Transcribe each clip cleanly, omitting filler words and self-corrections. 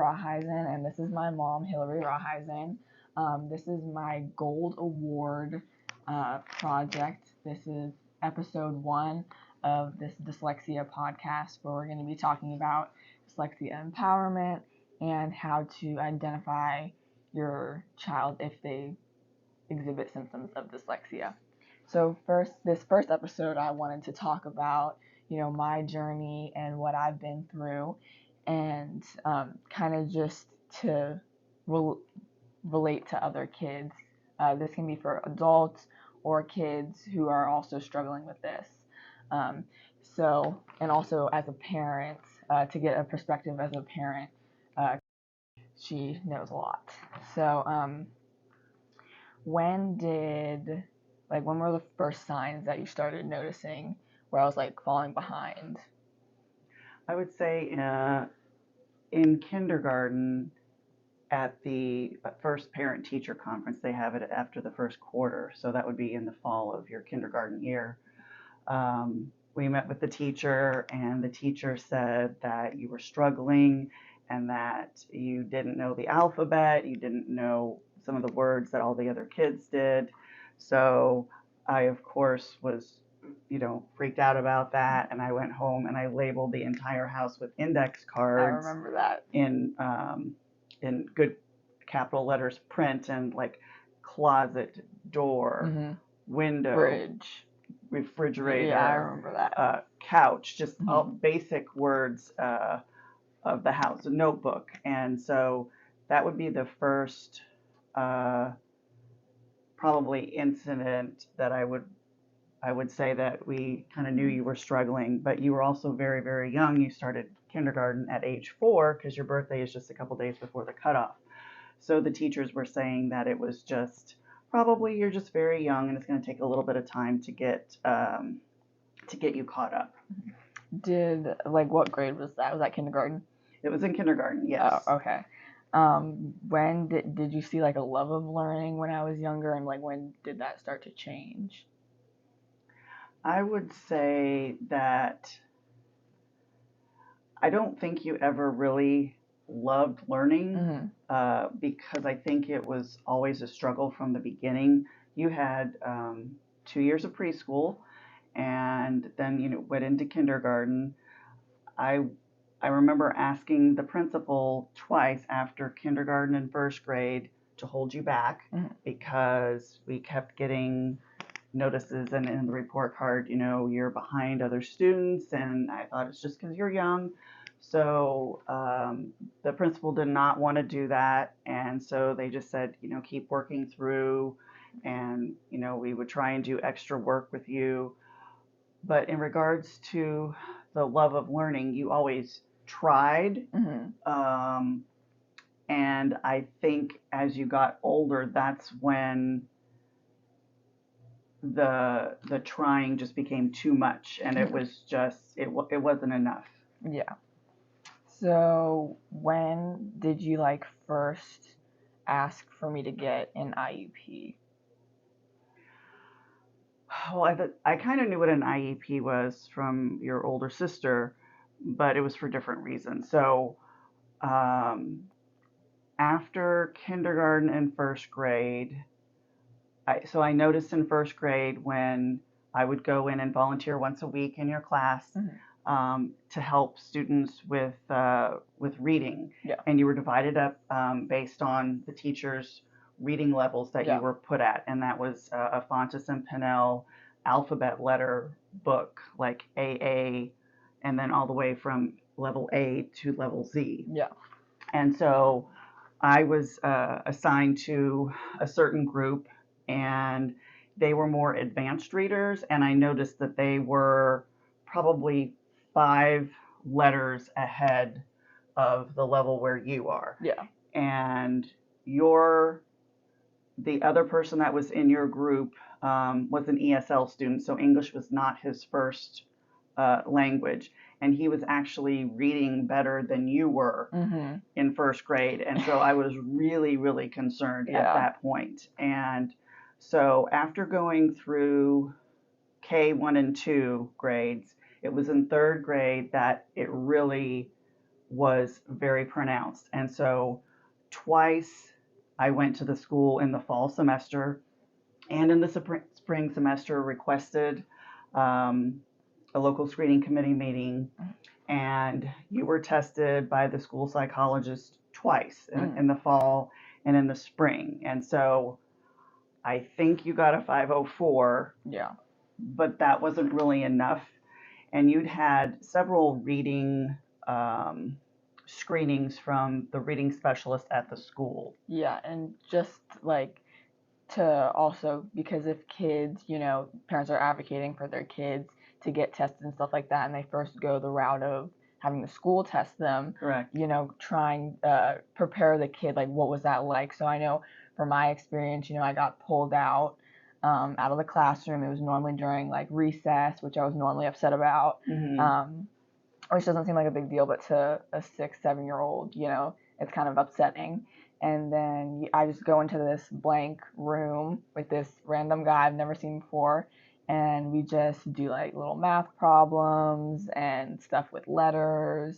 Rawheisen, and this is my mom, Hillary Rawheisen. This is my Gold Award project. This is episode 1 of this Dyslexia podcast, where we're going to be talking about dyslexia empowerment and how to identify your child if they exhibit symptoms of dyslexia. So this first episode, I wanted to talk about, my journey and what I've been through, and kind of just to relate to other kids. This can be for adults or kids who are also struggling with this. And also as a parent, to get a perspective as a parent, she knows a lot. So, when were the first signs that you started noticing where I was falling behind? I would say in kindergarten, at the first parent-teacher conference, they have it after the first quarter, so that would be in the fall of your kindergarten year. We met with the teacher, and the teacher said that you were struggling and that you didn't know the alphabet, you didn't know some of the words that all the other kids did. So I, of course, was freaked out about that, and I went home and I labeled the entire house with index cards. I remember that. In good capital letters print, and closet, door, window, fridge, refrigerator. Yeah, I remember that. Couch, just all basic words of the house, a notebook. And so that would be the first probably incident that I would say that we kind of knew you were struggling, but you were also very, very young. You started kindergarten at age 4 because your birthday is just a couple days before the cutoff. So the teachers were saying that it was just probably you're just very young and it's going to take a little bit of time to get you caught up. What grade was that? Was that kindergarten? It was in kindergarten, yes. Oh, okay. When did you see a love of learning when I was younger, and when did that start to change? I would say that I don't think you ever really loved learning because I think it was always a struggle from the beginning. You had 2 years of preschool, and then went into kindergarten. I remember asking the principal twice after kindergarten and first grade to hold you back because we kept getting notices and in the report card, you're behind other students, and I thought it's just because you're young. So the principal did not want to do that, and so they just said, keep working through, and we would try and do extra work with you. But in regards to the love of learning, you always tried. And I think as you got older, that's when the trying just became too much, and it was just it wasn't enough. Yeah. So when did you first ask for me to get an IEP? Well, I kind of knew what an IEP was from your older sister, but it was for different reasons. So after kindergarten and first grade, I noticed in first grade when I would go in and volunteer once a week in your class to help students with reading. Yeah. And you were divided up based on the teacher's reading levels that you were put at, and that was a Foss and Pinnell alphabet letter book, like AA, and then all the way from level A to level Z. Yeah. And so I was assigned to a certain group, and they were more advanced readers, and I noticed that they were probably 5 letters ahead of the level where you are. Yeah. And the other person that was in your group was an ESL student, so English was not his first language, and he was actually reading better than you were in first grade, and so I was really, really concerned at that point. And so after going through K1 and 2 grades, it was in third grade that it really was very pronounced. And so twice I went to the school in the fall semester and in the spring semester, requested a local screening committee meeting, and you were tested by the school psychologist twice in the fall and in the spring. And so I think you got a 504. Yeah. But that wasn't really enough. And you'd had several reading screenings from the reading specialist at the school. Yeah, and just like to also, because if kids, parents are advocating for their kids to get tested and stuff like that, and they first go the route of having the school test them, Correct. trying prepare the kid, like what was that like? So I know from my experience, I got pulled out of the classroom. It was normally during like recess, which I was normally upset about, which doesn't seem like a big deal, but to a 6, 7-year-old, it's kind of upsetting. And then I just go into this blank room with this random guy I've never seen before, and we just do like little math problems and stuff with letters.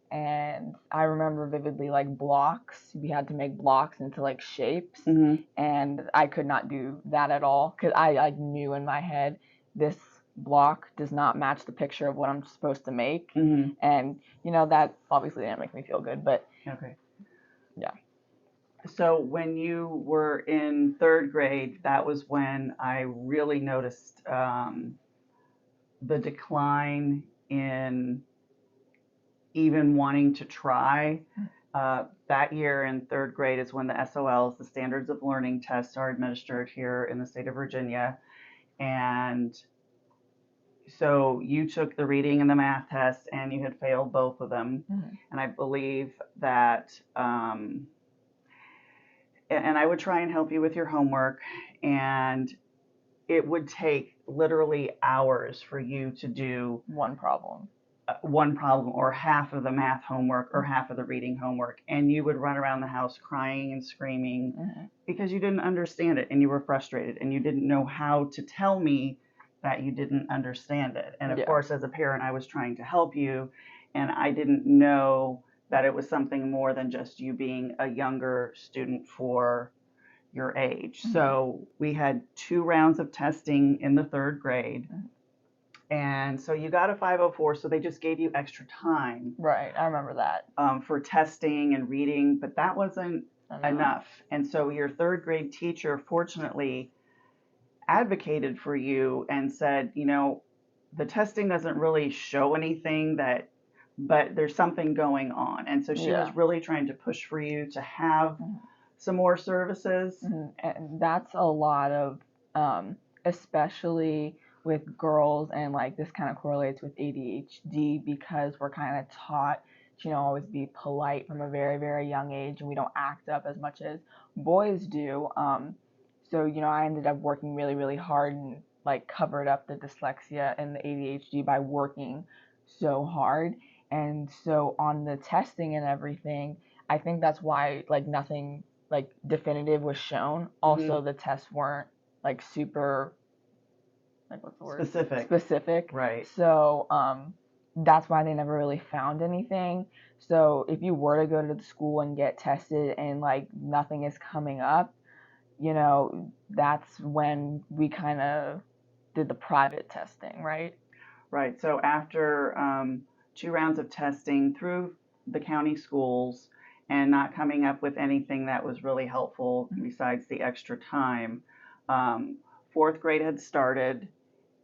And I remember vividly like blocks. We had to make blocks into like shapes, and I could not do that at all because I knew in my head this block does not match the picture of what I'm supposed to make. And that obviously didn't make me feel good, but okay. Yeah. So when you were in third grade, that was when I really noticed the decline in even wanting to try. That year in third grade is when the SOLs, the Standards of Learning tests, are administered here in the state of Virginia. And so you took the reading and the math test, and you had failed both of them. And I believe that, and I would try and help you with your homework, and it would take literally hours for you to do one problem or half of the math homework or half of the reading homework, and you would run around the house crying and screaming because you didn't understand it and you were frustrated and you didn't know how to tell me that you didn't understand it. And of course, as a parent, I was trying to help you, and I didn't know that it was something more than just you being a younger student for your age. So we had 2 rounds of testing in the third grade. And so you got a 504, so they just gave you extra time. Right, I remember that. For testing and reading, but that wasn't enough. And so your third grade teacher, fortunately, advocated for you and said, the testing doesn't really show anything but there's something going on. And so she was really trying to push for you to have some more services. And that's a lot of, especially with girls, and like this kind of correlates with ADHD because we're kind of taught to always be polite from a very, very young age, and we don't act up as much as boys do. So I ended up working really, really hard and like covered up the dyslexia and the ADHD by working so hard. And so on the testing and everything, I think that's why like nothing like definitive was shown. Also, the tests weren't like super, like what's the word? Specific. Right. So that's why they never really found anything. So if you were to go to the school and get tested and like nothing is coming up, that's when we kind of did the private testing, right? Right. So after 2 rounds of testing through the county schools and not coming up with anything that was really helpful besides the extra time, fourth grade had started,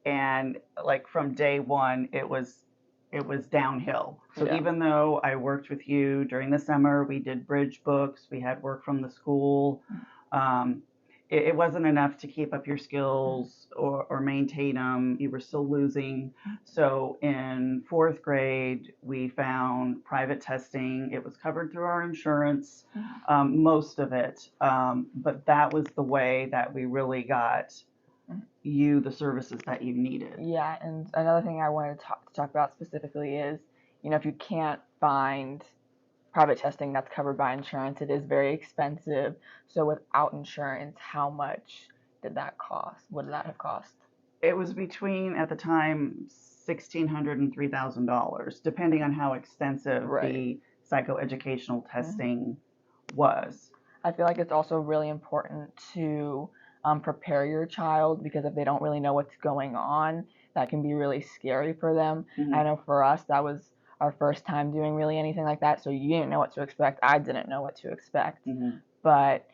and like from day one, it was downhill. So even though I worked with you during the summer, we did bridge books, we had work from the school. It wasn't enough to keep up your skills or maintain them. You were still losing. So in fourth grade, we found private testing. It was covered through our insurance, most of it. But that was the way that we really got you the services that you needed. Yeah, and another thing I wanted to talk about specifically is, if you can't find private testing that's covered by insurance, it is very expensive. So without insurance, how much did that cost? What did that have cost? It was between, at the time, $1,600 and $3,000, depending on how extensive Right. the psychoeducational testing was. I feel like it's also really important to prepare your child, because if they don't really know what's going on, that can be really scary for them. I know for us, that was our first time doing really anything like that, so you didn't know what to expect. I didn't know what to expect. But,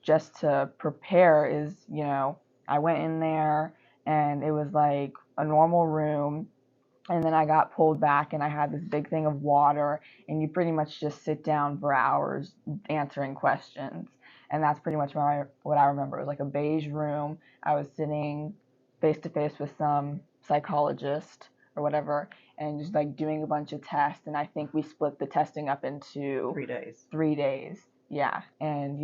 just to prepare is, I went in there and it was like a normal room. And then I got pulled back and I had this big thing of water, and you pretty much just sit down for hours answering questions. And that's pretty much what I remember. It was like a beige room. I was sitting face to face with some psychologist or whatever, and just like doing a bunch of tests. And I think we split the testing up into 3 days. 3 days. Yeah. And,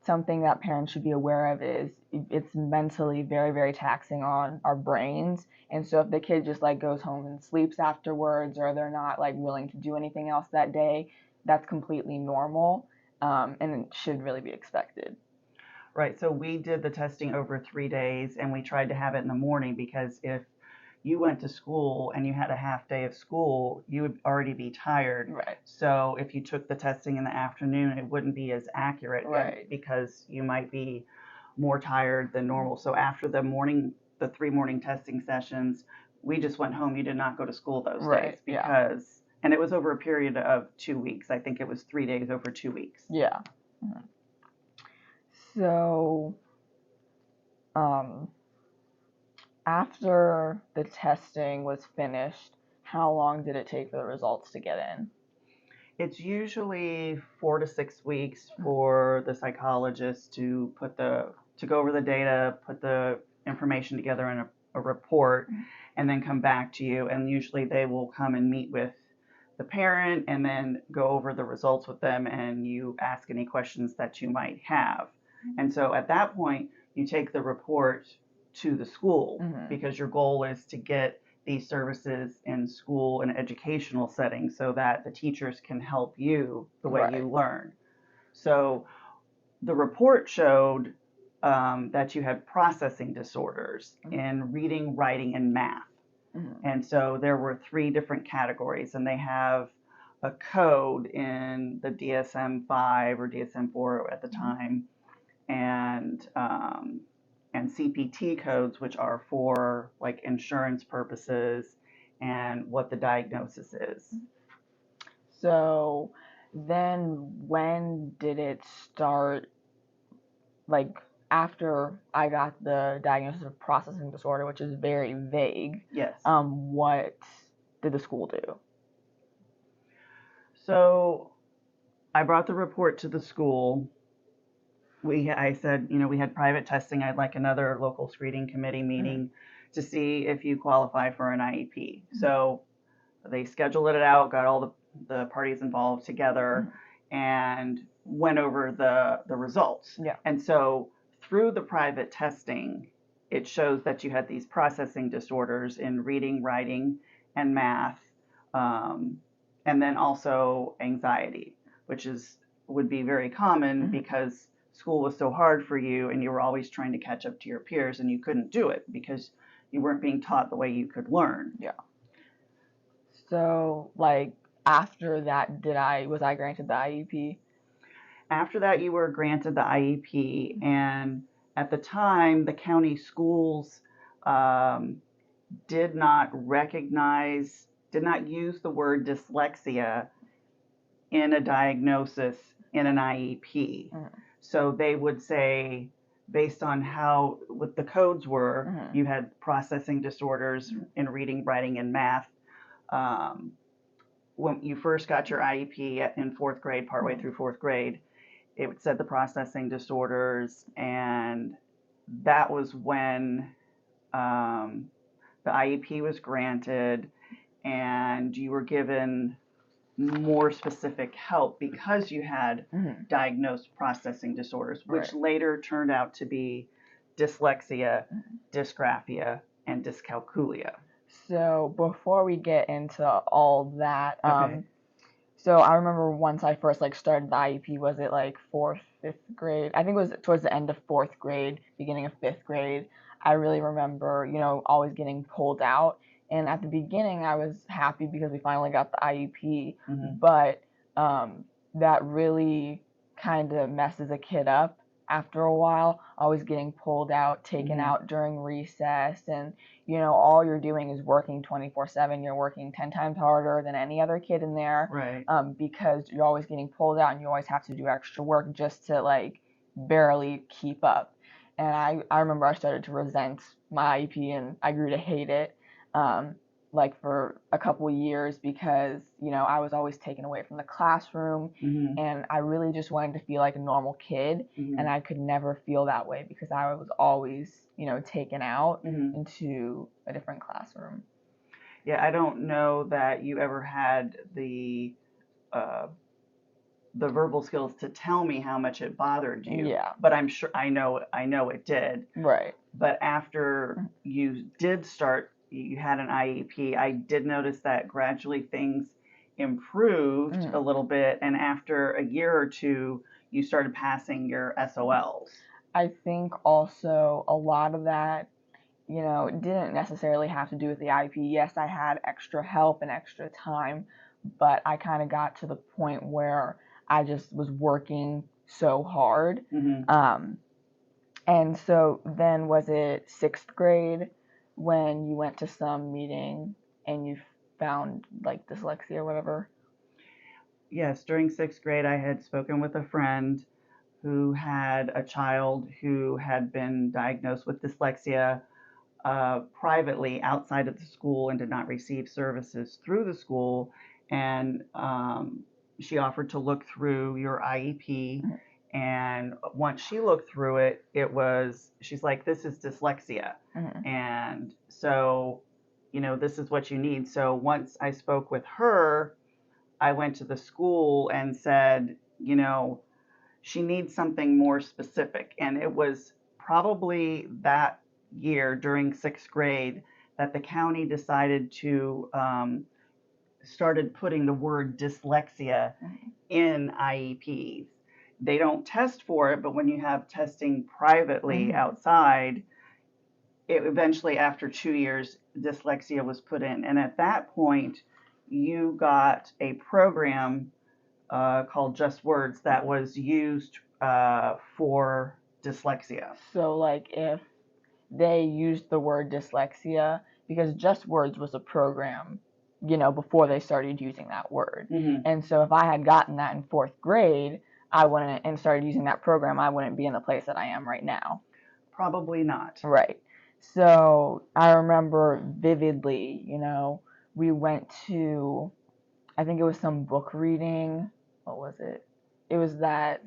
something that parents should be aware of is it's mentally very, very taxing on our brains. And so if the kid just like goes home and sleeps afterwards, or they're not like willing to do anything else that day, that's completely normal, and it should really be expected. Right. So we did the testing over 3 days, and we tried to have it in the morning, because if you went to school and you had a half day of school, you would already be tired. Right. So if you took the testing in the afternoon, it wouldn't be as accurate. Right. Because you might be more tired than normal. So after the 3 morning testing sessions, we just went home. You did not go to school those days, because, and it was over a period of 2 weeks. I think it was 3 days over 2 weeks. Yeah. So, after the testing was finished, how long did it take for the results to get in? It's usually 4 to 6 weeks for the psychologist to go over the data, put the information together in a report, and then come back to you. And usually they will come and meet with the parent and then go over the results with them, and you ask any questions that you might have. And so at that point, you take the report to the school, because your goal is to get these services in school and educational settings so that the teachers can help you the way you learn. So the report showed that you had processing disorders in reading, writing, and math. And so there were 3 different categories, and they have a code in the DSM-5 or DSM-4 at the time, and CPT codes, which are for like insurance purposes and what the diagnosis is. So then when did it start, like after I got the diagnosis of processing disorder, which is very vague? Yes. What did the school do? So I brought the report to the school. I said, we had private testing. I'd like another local screening committee meeting to see if you qualify for an IEP. So they scheduled it out, got all the parties involved together, and went over the results. Yeah. And so through the private testing, it shows that you had these processing disorders in reading, writing, and math, and then also anxiety, which would be very common because school was so hard for you, and you were always trying to catch up to your peers, and you couldn't do it because you weren't being taught the way you could learn. Yeah. So, like, after that, was I granted the IEP? After that, you were granted the IEP, and at the time, the county schools did not use the word dyslexia in a diagnosis in an IEP. So they would say, based on what the codes were, you had processing disorders in reading, writing, and math. When you first got your IEP in 4th grade, partway through 4th grade, it said the processing disorders, and that was when the IEP was granted, and you were given more specific help because you had diagnosed processing disorders, which later turned out to be dyslexia, dysgraphia, and dyscalculia. So before we get into all that, so I remember once I first started the IEP, was it like 4th, 5th grade? I think it was towards the end of 4th grade, beginning of 5th grade. I really remember, always getting pulled out And at the beginning, I was happy because we finally got the IEP, Mm-hmm. but that really kind of messes a kid up after a while, always getting pulled out, taken out during recess, and all you're doing is working 24/7. You're working 10 times harder than any other kid in there, Right. because you're always getting pulled out and you always have to do extra work just to like barely keep up. And I remember I started to resent my IEP and I grew to hate it. Like for a couple years because I was always taken away from the classroom, and I really just wanted to feel like a normal kid, and I could never feel that way because I was always taken out into a different classroom. Yeah, I don't know that you ever had the verbal skills to tell me how much it bothered you. Yeah. But I'm sure I know it did. Right. But after you did start, you had an IEP, I did notice that gradually things improved a little bit, and after a year or two, you started passing your SOLs. I think also a lot of that, didn't necessarily have to do with the IEP. Yes, I had extra help and extra time, but I kind of got to the point where I just was working so hard. And so then was it 6th grade when you went to some meeting and you found like dyslexia or whatever? Yes, during 6th grade, I had spoken with a friend who had a child who had been diagnosed with dyslexia privately outside of the school and did not receive services through the school. And she offered to look through your IEP. And once she looked through it, she's like, this is dyslexia. And so, this is what you need. So once I spoke with her, I went to the school and said, she needs something more specific. And it was probably that year during 6th grade that the county decided to started putting the word dyslexia in IEPs. They don't test for it, but when you have testing privately outside, it eventually, after 2 years, dyslexia was put in. And at that point, you got a program called Just Words that was used for dyslexia. So like if they used the word dyslexia, because Just Words was a program, before they started using that word. And so if I had gotten that in 4th grade, and started using that program, I wouldn't be in the place that I am right now. Probably not. Right. So I remember vividly, we went to, I think it was some book reading. What was it? It was that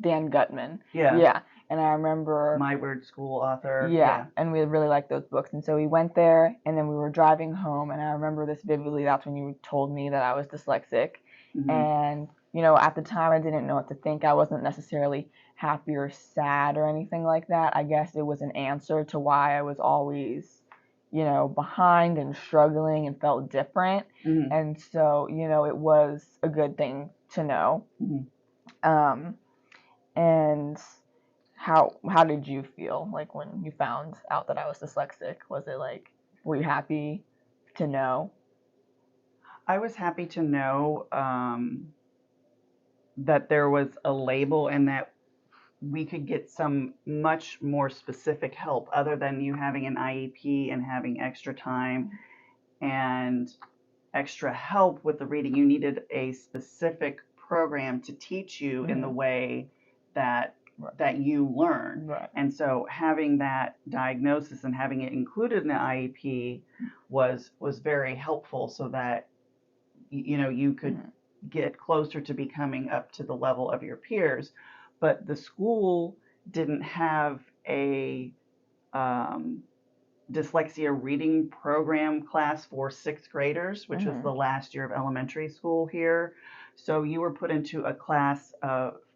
Dan Gutman. Yeah. Yeah. And I remember My Word School author. Yeah, and we really liked those books. And so we went there, and then we were driving home, and I remember this vividly. That's when you told me that I was dyslexic. And, at the time I didn't know what to think. I wasn't necessarily happy or sad or anything like that. I guess it was an answer to why I was always, behind and struggling and felt different. And so, it was a good thing to know. And how did you feel like when you found out that I was dyslexic? Was it like, were you happy to know? I was happy to know that there was a label and that we could get some much more specific help other than you having an IEP and having extra time and extra help with the reading. You needed a specific program to teach you in the way that you learn. Right. And so having that diagnosis and having it included in the IEP was very helpful so that you could get closer to becoming up to the level of your peers. But the school didn't have a dyslexia reading program class for 6th graders, which was the last year of elementary school here. So you were put into a class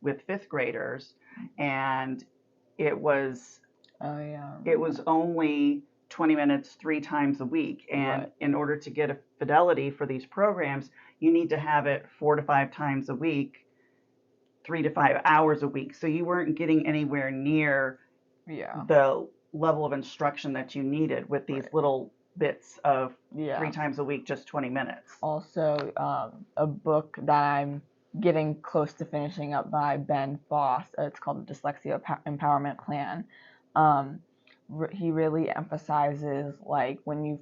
with 5th graders, and it was only 20 minutes 3 times a week. And in order to get a fidelity for these programs, you need to have it 4 to 5 times a week, 3 to 5 hours a week. So you weren't getting anywhere near the level of instruction that you needed with these little bits of Yeah. 3 times a week, just 20 minutes. Also, a book that I'm getting close to finishing up by Foss. It's called the Dyslexia Empowerment Plan. He really emphasizes, like, when you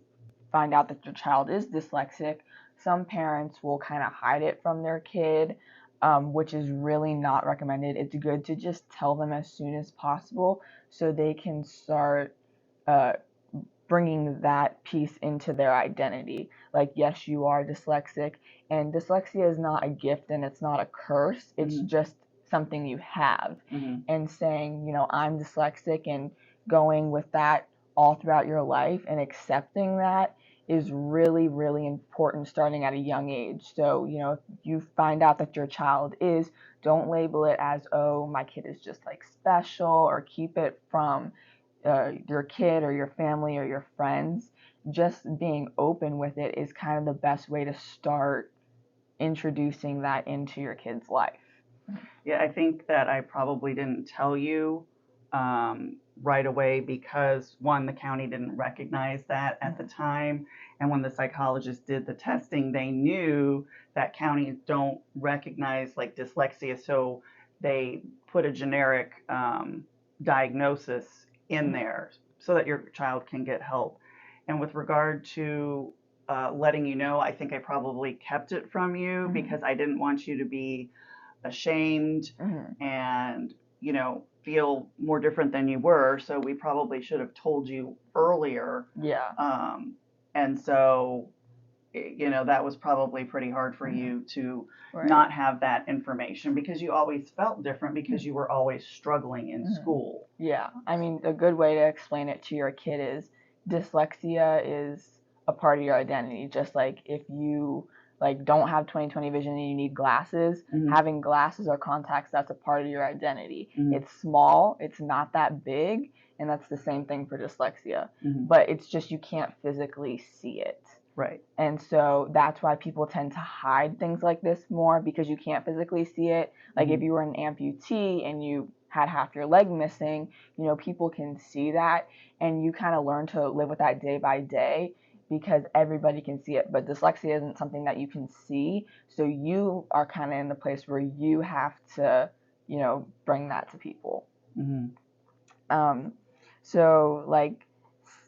find out that your child is dyslexic, some parents will kind of hide it from their kid, which is really not recommended. It's good to just tell them as soon as possible so they can start bringing that piece into their identity. Like, yes, you are dyslexic, and dyslexia is not a gift and it's not a curse. It's just something you have. And saying, I'm dyslexic, and going with that all throughout your life and accepting that is really, really important starting at a young age. So, if you find out that your child is, don't label it as, oh, my kid is just like special, or keep it from your kid or your family or your friends. Just being open with it is kind of the best way to start introducing that into your kid's life. Yeah, I think that I probably didn't tell you right away because, one, the county didn't recognize that at the time. And when the psychologist did the testing, they knew that counties don't recognize like dyslexia. So they put a generic diagnosis in there so that your child can get help. And with regard to letting you know, I think I probably kept it from you because I didn't want you to be ashamed and feel more different than you were. So we probably should have told you earlier. And so that was probably pretty hard for you to not have that information because you always felt different because you were always struggling in school. Yeah, I mean, a good way to explain it to your kid is dyslexia is a part of your identity. Just like if you don't have 20/20 vision and you need glasses, having glasses or contacts, that's a part of your identity. It's small, it's not that big, and that's the same thing for dyslexia. But it's just you can't physically see it. Right. And so that's why people tend to hide things like this more, because you can't physically see it. Like if you were an amputee and you had half your leg missing, people can see that, and you kind of learn to live with that day by day because everybody can see it. But dyslexia isn't something that you can see, so you are kind of in the place where you have to, bring that to people. So like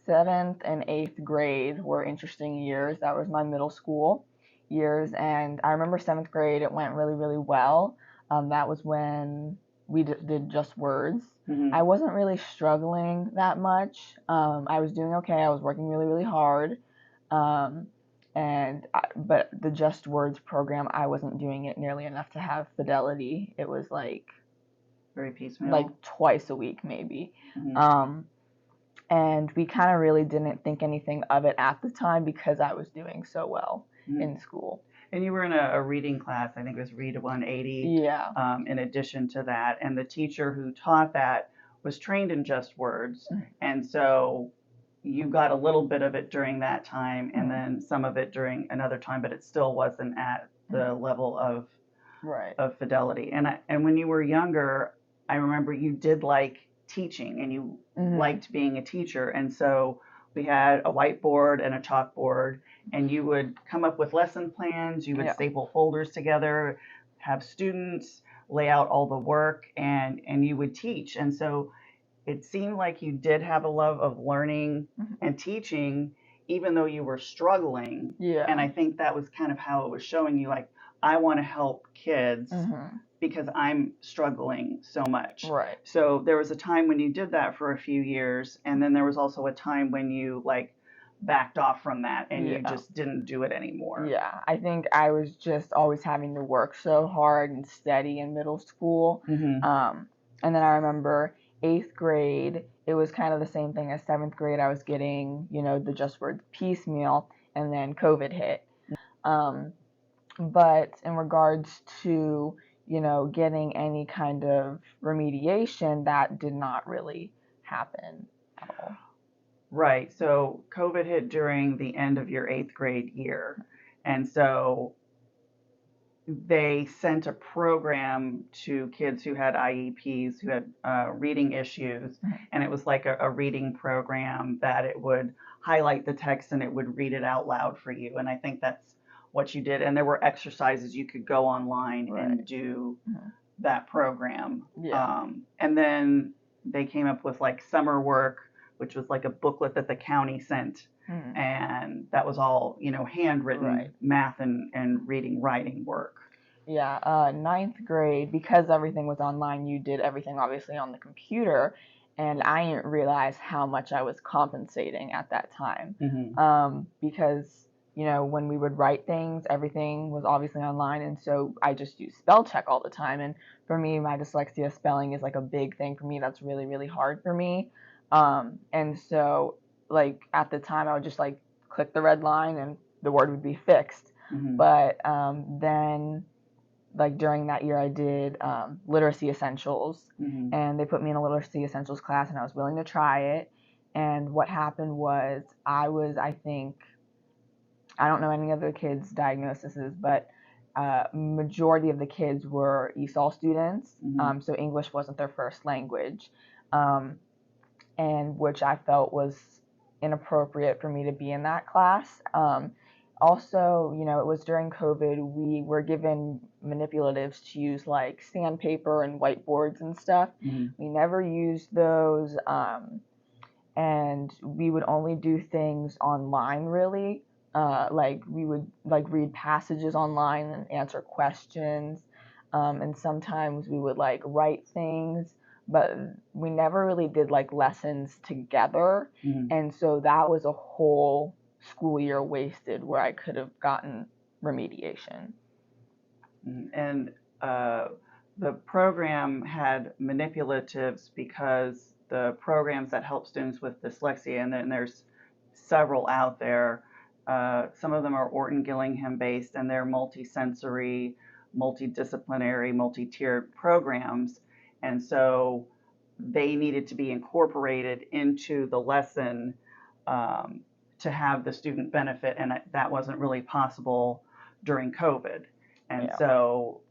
7th and 8th grade were interesting years. That was my middle school years, and I remember 7th grade, it went really, really well. That was when we did just words. I wasn't really struggling that much. I was doing okay. I was working really, really hard. But the just words program, I wasn't doing it nearly enough to have fidelity. It was like very piecemeal, like twice a week maybe. And we kind of really didn't think anything of it at the time because I was doing so well in school. And you were in a reading class, I think it was Read 180. Yeah. In addition to that, and the teacher who taught that was trained in just words, and so you got a little bit of it during that time, and then some of it during another time, but it still wasn't at the level of fidelity. And when you were younger, I remember you did like teaching and you liked being a teacher, and so we had a whiteboard and a chalkboard, and you would come up with lesson plans, you would staple folders together, have students lay out all the work, and you would teach. And so it seemed like you did have a love of learning and teaching even though you were struggling. And I think that was kind of how it was showing you, like, I want to help kids because I'm struggling so much. Right. So there was a time when you did that for a few years, and then there was also a time when you backed off from that and you just didn't do it anymore. Yeah, I think I was just always having to work so hard and steady in middle school. And then I remember 8th grade, it was kind of the same thing as 7th grade. I was getting, the just words piecemeal, and then COVID hit. But in regards to, getting any kind of remediation, that did not really happen at all. Right. So COVID hit during the end of your 8th grade year. And so they sent a program to kids who had IEPs, who had reading issues, and it was like a reading program that it would highlight the text and it would read it out loud for you. And I think that's what you did. And there were exercises you could go online and do that program. And then they came up with like summer work, which was like a booklet that the county sent. And that was all, handwritten math and reading, writing work. Yeah, ninth grade, because everything was online, you did everything obviously on the computer, and I didn't realize how much I was compensating at that time. Because, when we would write things, everything was obviously online, and so I just used spell check all the time. And for me, my dyslexia, spelling is like a big thing for me. That's really, really hard for me. And so, like, at the time, I would just like click the red line and the word would be fixed. But then, like during that year, I did literacy essentials, and they put me in a literacy essentials class, and I was willing to try it. And what happened was I think, I don't know any of the kids' diagnoses, but majority of the kids were ESOL students, so English wasn't their first language, and which I felt was inappropriate for me to be in that class. Also, it was during COVID, we were given manipulatives to use like sandpaper and whiteboards and stuff. We never used those, and we would only do things online, really. Like we would like read passages online and answer questions, and sometimes we would like write things, but we never really did like lessons together. And so that was a whole school year wasted where I could have gotten remediation. And the program had manipulatives because the programs that help students with dyslexia, and then there's several out there, some of them are Orton Gillingham based, and they're multisensory, multidisciplinary, multi-tiered programs. And so they needed to be incorporated into the lesson to have the student benefit, and that wasn't really possible during COVID. And so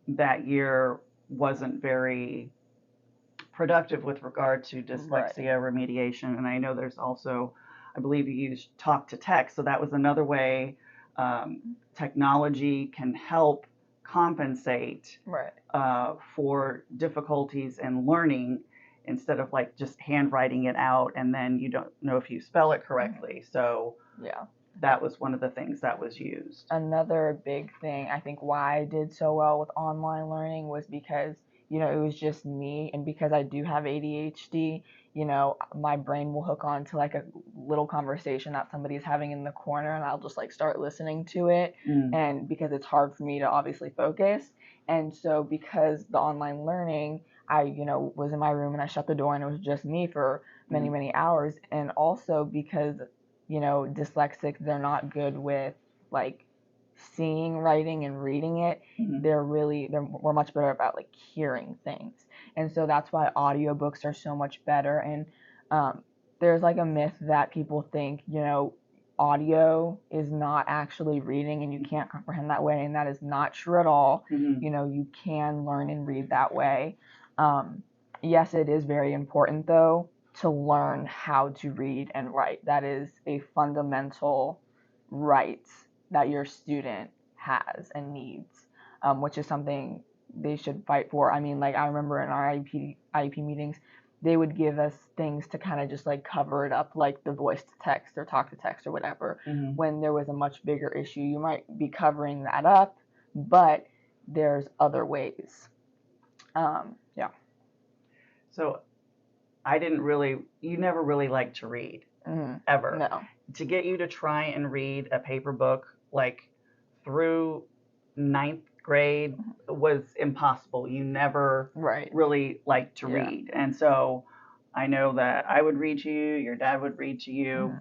that year wasn't very productive with regard to dyslexia remediation. And I know there's also, I believe you used talk to text. So that was another way technology can help compensate for difficulties in learning, instead of like just handwriting it out and then you don't know if you spell it correctly. So that was one of the things that was used. Another big thing, I think, why I did so well with online learning was because, it was just me, and because I do have ADHD, my brain will hook on to like a little conversation that somebody's having in the corner, and I'll just like start listening to it. And because it's hard for me to obviously focus. And so because the online learning, I, was in my room and I shut the door and it was just me for many, many hours. And also because, dyslexics, they're not good with like seeing, writing, and reading it. We're much better about like hearing things. And so that's why audiobooks are so much better. And there's like a myth that people think, audio is not actually reading and you can't comprehend that way, and that is not true at all. You can learn and read that way. Yes, it is very important though to learn how to read and write. That is a fundamental right that your student has and needs, which is something they should fight for. I mean, like I remember in our IEP meetings, they would give us things to kind of just like cover it up, like the voice to text or talk to text or whatever. When there was a much bigger issue, you might be covering that up, but there's other ways. So you never really liked to read, ever. No. To get you to try and read a paper book like through ninth grade was impossible. You never really liked to read. And so I know that I would read to you, your dad would read to you.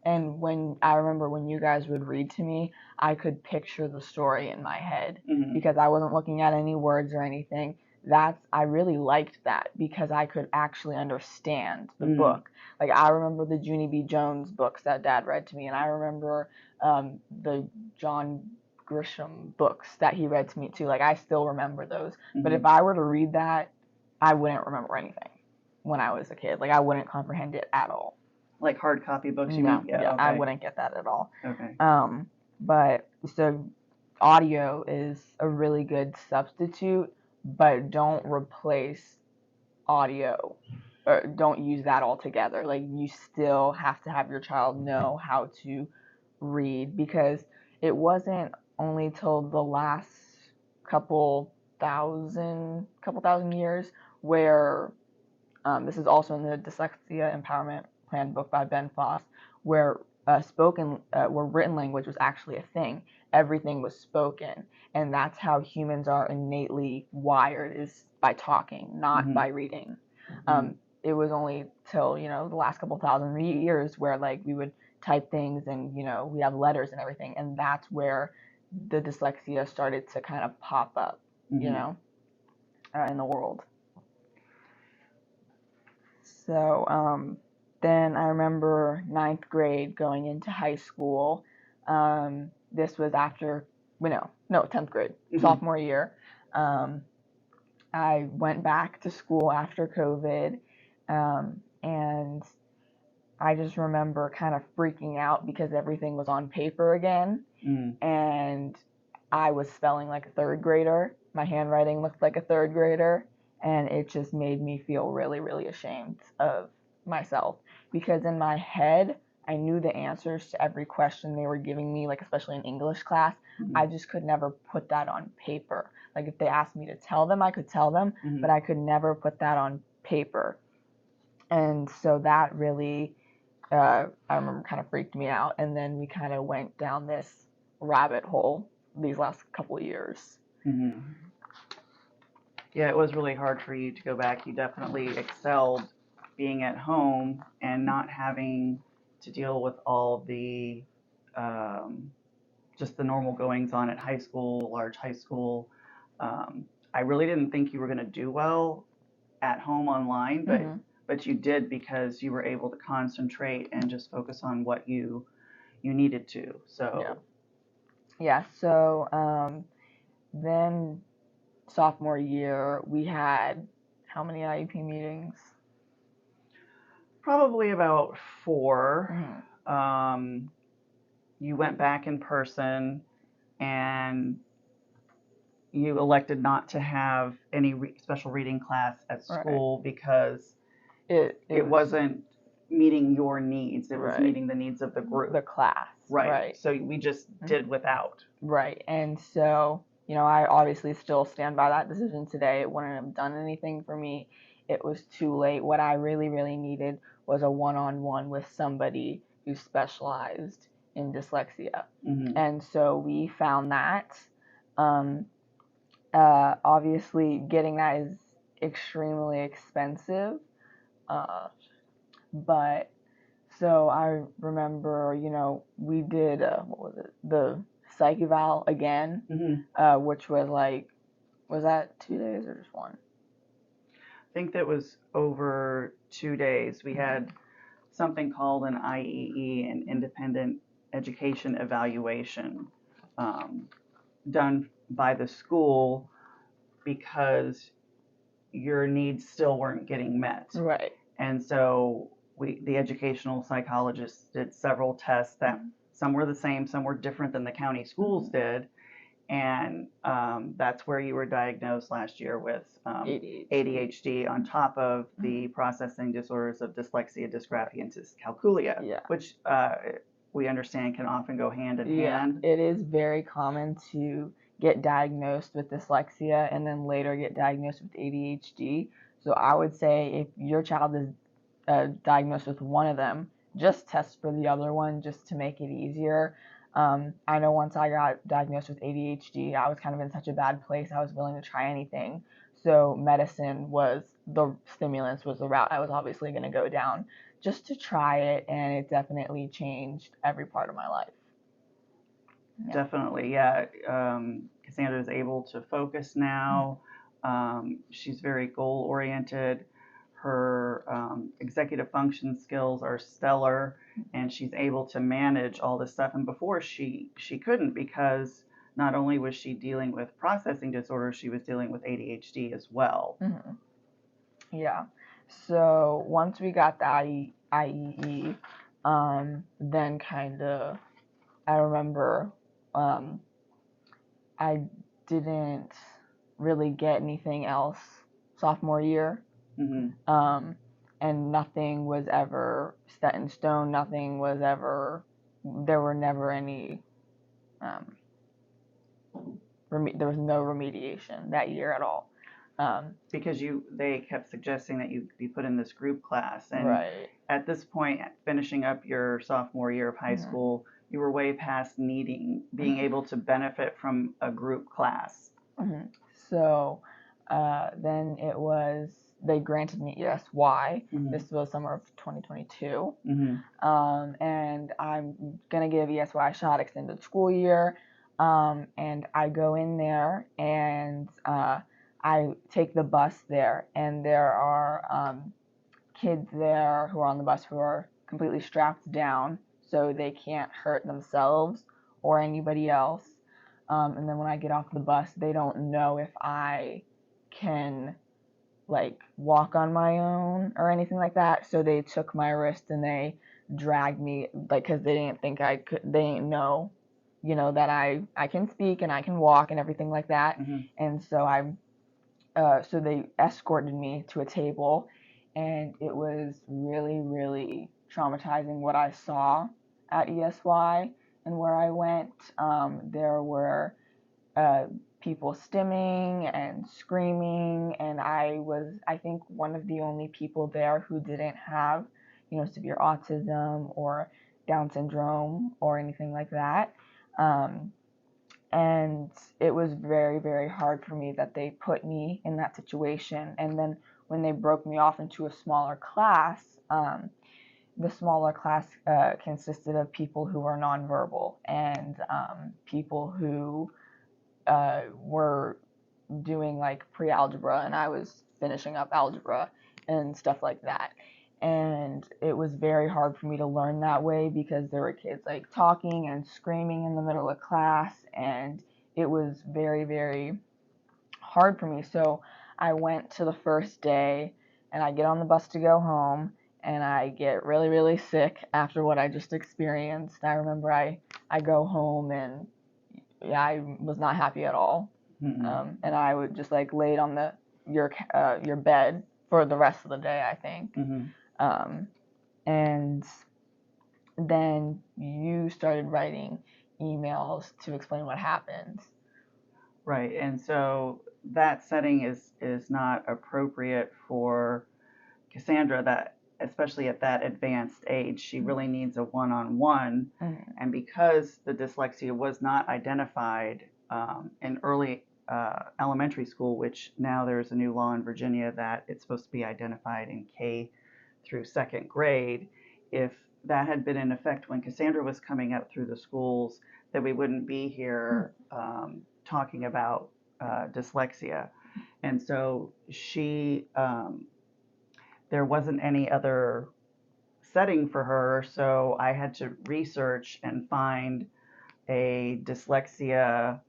And I remember when you guys would read to me, I could picture the story in my head because I wasn't looking at any words or anything. I really liked that because I could actually understand the book. Like I remember the Junie B. Jones books that Dad read to me, and I remember the John Grisham books that he read to me too. Like I still remember those. Mm-hmm. But if I were to read that, I wouldn't remember anything when I was a kid. Like I wouldn't comprehend it at all. Like hard copy books, you No, mean? yeah, Okay. I wouldn't get that at all. Okay. But so audio is a really good substitute, but don't replace audio, or don't use that altogether. Like you still have to have your child know how to read, because it wasn't only till the last couple thousand years where this is also in the Dyslexia Empowerment Plan book by Ben Foss, where where written language was actually a thing. Everything was spoken, and that's how humans are innately wired, is by talking, not Mm-hmm. by reading. It was only till the last couple thousand years where like we would type things, and we have letters and everything, and that's where the dyslexia started to kind of pop up, Mm-hmm. In the world. So then I remember ninth grade going into high school. This was after, 10th grade, Mm-hmm. sophomore year. I went back to school after COVID, and I just remember kind of freaking out because everything was on paper again, and I was spelling like a third grader. My handwriting looked like a third grader, and it just made me feel really, really ashamed of myself, because in my head, I knew the answers to every question they were giving me, like especially in English class. I just could never put that on paper. Like if they asked me to tell them, I could tell them, but I could never put that on paper. And so that really, I remember, kind of freaked me out. And then we kind of went down this rabbit hole these last couple of years. Mm-hmm. Yeah, it was really hard for you to go back. You definitely excelled being at home and not having to deal with all the just the normal goings on at high school, large high school. I really didn't think you were going to do well at home online, but you did, because you were able to concentrate and just focus on what you needed to. So yeah. So then sophomore year we had how many IEP meetings? Probably about 4. You went back in person, and you elected not to have any special reading class at school because it wasn't meeting your needs. It was meeting the needs of the group, the class. Right. So we just did without. Right. And so, I obviously still stand by that decision today. It wouldn't have done anything for me. It was too late. What I really, really needed was a one-on-one with somebody who specialized in dyslexia. And so we found that. Obviously, getting that is extremely expensive. But so I remember, we did, what was it? The psych eval again, which was like, was that 2 days or just one? I think that was over 2 days. We had something called an IEE, an independent education evaluation, done by the school because your needs still weren't getting met. Right. And so the educational psychologists did several tests that some were the same, some were different than the county schools did. And that's where you were diagnosed last year with ADHD on top of the processing disorders of dyslexia, dysgraphia, and dyscalculia, which we understand can often go hand in hand. It is very common to get diagnosed with dyslexia and then later get diagnosed with ADHD. So I would say if your child is diagnosed with one of them, just test for the other one just to make it easier. I know once I got diagnosed with ADHD, I was kind of in such a bad place. I was willing to try anything. So medicine was stimulants was the route I was obviously going to go down just to try it, and it definitely changed every part of my life. Definitely, yeah. Cassandra is able to focus now. She's very goal oriented. Her executive function skills are stellar, and she's able to manage all this stuff. And before she couldn't, because not only was she dealing with processing disorders, she was dealing with ADHD as well. Mm-hmm. Yeah. So once we got the IEE, then kind of, I remember I didn't really get anything else sophomore year. Mm-hmm. And nothing was ever set in stone. Nothing was ever, there were never any, there was no remediation that year at all. Because they kept suggesting that you be put in this group class, and right. At this point, finishing up your sophomore year of high Mm-hmm. school, you were way past being Mm-hmm. able to benefit from a group class. Mm-hmm. So then they granted me ESY. Mm-hmm. This was summer of 2022. Mm-hmm. And I'm going to give ESY a shot, extended school year. And I go in there and I take the bus there, and there are kids there who are on the bus who are completely strapped down so they can't hurt themselves or anybody else. And then when I get off the bus, they don't know if I can like walk on my own or anything like that. So they took my wrist and they dragged me, like, because they didn't think I could, they didn't know, that I can speak and I can walk and everything like that. Mm-hmm. And so so they escorted me to a table, and it was really, really traumatizing what I saw at ESY and where I went. There were people stimming and screaming, and I think, one of the only people there who didn't have, severe autism or Down syndrome or anything like that. And it was very, very hard for me that they put me in that situation. And then when they broke me off into a smaller class, the smaller class consisted of people who were nonverbal and people who were doing like pre-algebra, and I was finishing up algebra and stuff like that. And it was very hard for me to learn that way because there were kids like talking and screaming in the middle of class, and it was very, very hard for me. So I went to the first day, and I get on the bus to go home, and I get really, really sick after what I just experienced. I remember I go home, and yeah, I was not happy at all. Mm-hmm. And I would just like laid on your bed for the rest of the day, I think. Mm-hmm. And then you started writing emails to explain what happened. Right, and so that setting is not appropriate for Cassandra, that especially at that advanced age, she really needs a one-on-one. Mm-hmm. And because the dyslexia was not identified in early elementary school, which now there's a new law in Virginia that it's supposed to be identified in K through second grade, if that had been in effect when Cassandra was coming up through the schools, then we wouldn't be here talking about dyslexia. And so there wasn't any other setting for her, so I had to research and find a dyslexia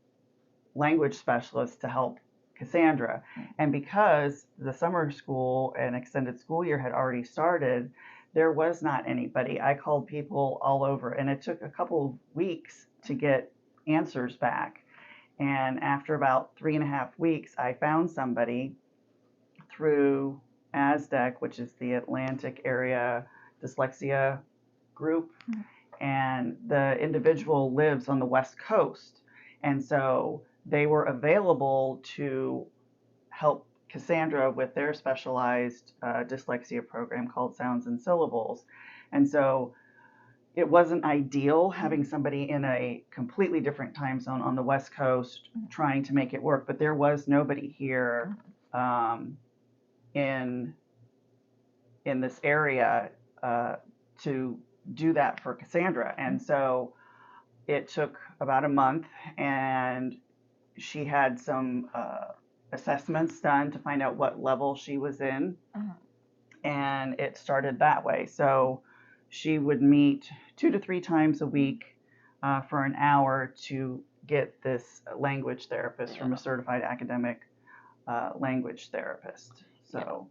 language specialist to help Cassandra. And because the summer school and extended school year had already started, there was not anybody. I called people all over, and it took a couple of weeks to get answers back. And after about 3.5 weeks, I found somebody through ASDEC, which is the Atlantic Area Dyslexia Group, and the individual lives on the West Coast. And so they were available to help Cassandra with their specialized dyslexia program called Sounds and Syllables. And so it wasn't ideal having somebody in a completely different time zone on the West Coast trying to make it work, but there was nobody here in this area to do that for Cassandra. And so it took about a month, and she had some assessments done to find out what level she was in. And it started that way. So she would meet 2 to 3 times a week for an hour to get this language therapist from a certified academic language therapist. So.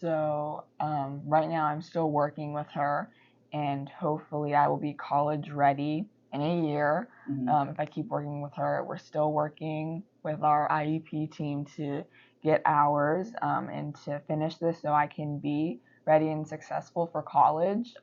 So right now I'm still working with her, and hopefully I will be college ready in a year. If I keep working with her. We're still working with our IEP team to get hours and to finish this so I can be ready and successful for college.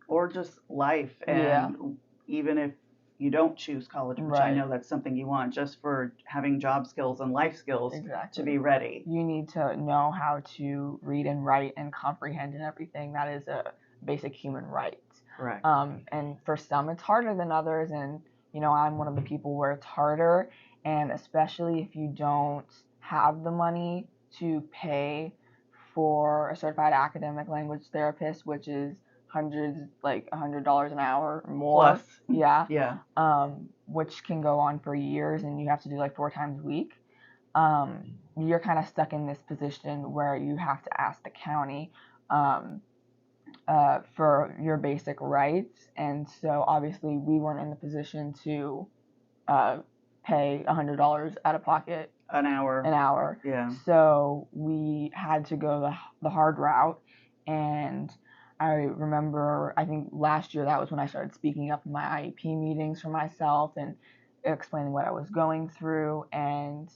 Or just life, and even if you don't choose college, which I know that's something you want, just for having job skills and life skills to be ready. You need to know how to read and write and comprehend and everything. That is a basic human right. Correct. And for some it's harder than others, and I'm one of the people where it's harder, and especially if you don't have the money to pay for a certified academic language therapist, which is hundreds, like $100 an hour or more. Plus. Yeah. Which can go on for years, and you have to do like 4 times a week. You're kind of stuck in this position where you have to ask the county for your basic rights, and so obviously we weren't in the position to pay $100 out of pocket an hour. Yeah. So we had to go the hard route, and I remember, I think last year that was when I started speaking up in my IEP meetings for myself and explaining what I was going through. And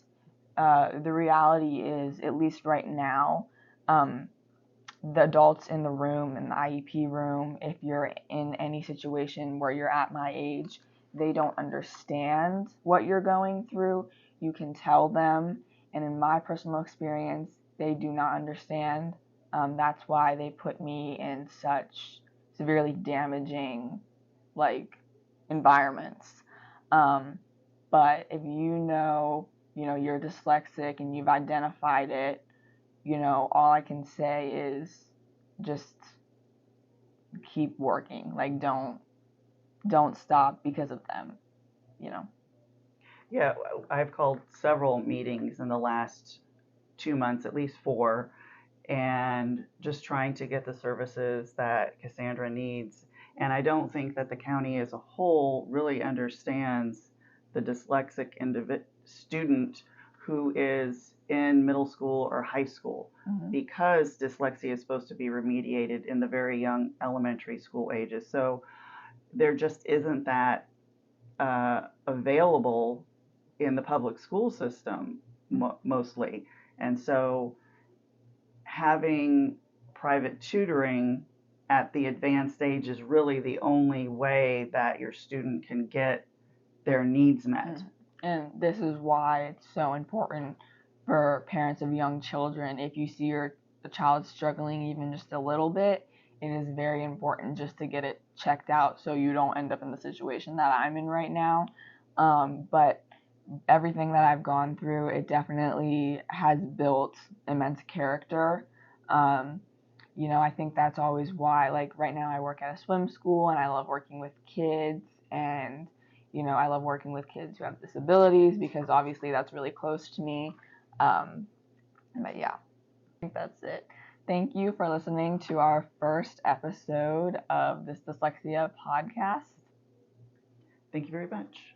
the reality is, at least right now, the adults in the room, in the IEP room, if you're in any situation where you're at my age, they don't understand what you're going through. You can tell them, and in my personal experience, they do not understand. That's why they put me in such severely damaging, like, environments. But if you're dyslexic and you've identified it, all I can say is just keep working. Like, don't stop because of them. Yeah, I've called several meetings in the last 2 months, at least 4, and just trying to get the services that Cassandra needs. And I don't think that the county as a whole really understands the dyslexic student who is in middle school or high school, because dyslexia is supposed to be remediated in the very young elementary school ages. So there just isn't that available in the public school system mostly. And so having private tutoring at the advanced stage is really the only way that your student can get their needs met. And this is why it's so important for parents of young children. If you see the child struggling even just a little bit, it is very important just to get it checked out so you don't end up in the situation that I'm in right now. But everything that I've gone through, it definitely has built immense character. I think that's always why, like, right now I work at a swim school and I love working with kids, and I love working with kids who have disabilities because obviously that's really close to me. But yeah, I think that's it. Thank you for listening to our first episode of this Dyslexia podcast. Thank you very much.